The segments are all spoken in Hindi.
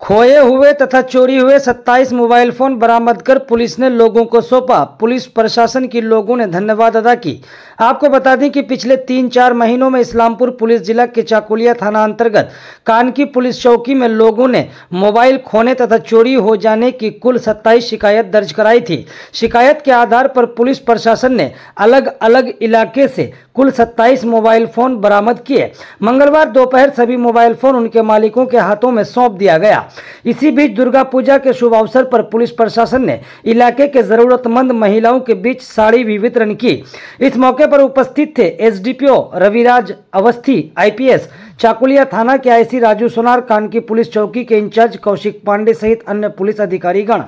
खोए हुए तथा चोरी हुए 27 मोबाइल फोन बरामद कर पुलिस ने लोगों को सौंपा। पुलिस प्रशासन की लोगों ने धन्यवाद अदा की। आपको बता दें कि पिछले 3-4 महीनों में इस्लामपुर पुलिस जिला के चाकुलिया थाना अंतर्गत कानकी पुलिस चौकी में लोगों ने मोबाइल खोने तथा चोरी हो जाने की कुल 27 शिकायत दर्ज कराई थी। शिकायत के आधार पर पुलिस प्रशासन ने अलग अलग इलाके से कुल 27 मोबाइल फोन बरामद किए। मंगलवार दोपहर सभी मोबाइल फोन उनके मालिकों के हाथों में सौंप दिया गया। इसी बीच दुर्गा पूजा के शुभ अवसर पर पुलिस प्रशासन ने इलाके के जरूरतमंद महिलाओं के बीच साड़ी भी वितरण की। इस मौके पर उपस्थित थे एसडीपीओ रविराज अवस्थी, आईपीएस चाकुलिया थाना के आईसी राजू सोनार, कानकी पुलिस चौकी के इंचार्ज कौशिक पांडे सहित अन्य पुलिस अधिकारीगण।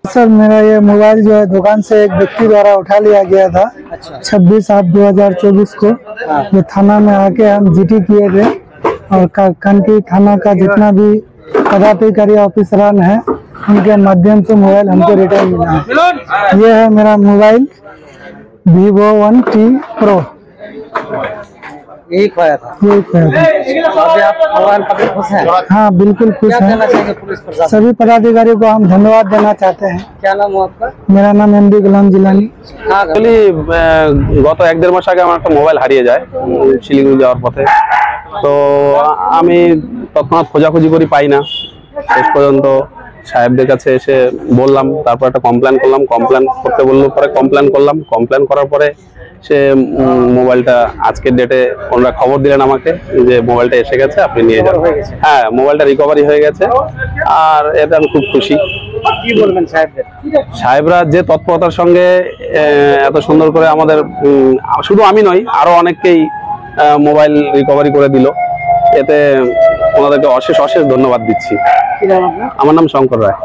सर, मेरा ये मोबाइल जो है दुकान से एक व्यक्ति द्वारा उठा लिया गया था। 26/8/2024 को जो थाना में आके हम जीटी किए थे और कानकी थाना का जितना भी पदाधिकारी ऑफिसरान है उनके माध्यम से मोबाइल हमको रिटर्न मिला है। ये है मेरा मोबाइल Vivo Y1T Pro। यही खोया था। अभी आप मोबाइल पकड़ खुश हैं? हाँ, बिल्कुल खुश है। पुलिस प्रशासन सभी पदाधिकारियों को हम धन्यवाद देना चाहते हैं। क्या नाम है आपका? मेरा नाम एमडी गुलाम जिलानी। গত 1-1.5 মাস আগে আমার একটা মোবাইল হারিয়ে যায় শিলিগুড়ি যাওয়ার পথে। তো আমি তৎক্ষণাৎ খোঁজাখুঁজি করি, পাই না। শেষ পর্যন্ত সাহেবদের কাছে এসে বললাম, তারপর একটা কমপ্লেন করলাম। কমপ্লেন করতে বললো, পরে কমপ্লেন করলাম। কমপ্লেন করার পরে সে মোবাইলটা আজকের ডেটে ওনারা খবর দিলেন আমাকে যে মোবাইলটা এসে গেছে, আপনি নিয়ে যান। হ্যাঁ, মোবাইলটা রিকভারি হয়ে গেছে আর এতে আমি খুব খুশি। কি বলবেন সাহেবদের? সাহেবরা যে তৎপরতার সঙ্গে এত সুন্দর করে আমাদের, শুধু আমি নয় আরো অনেককেই মোবাইল রিকভারি করে দিল, এতে ওনাদেরকে অশেষ অশেষ ধন্যবাদ দিচ্ছি। আমার নাম শঙ্কর রায়।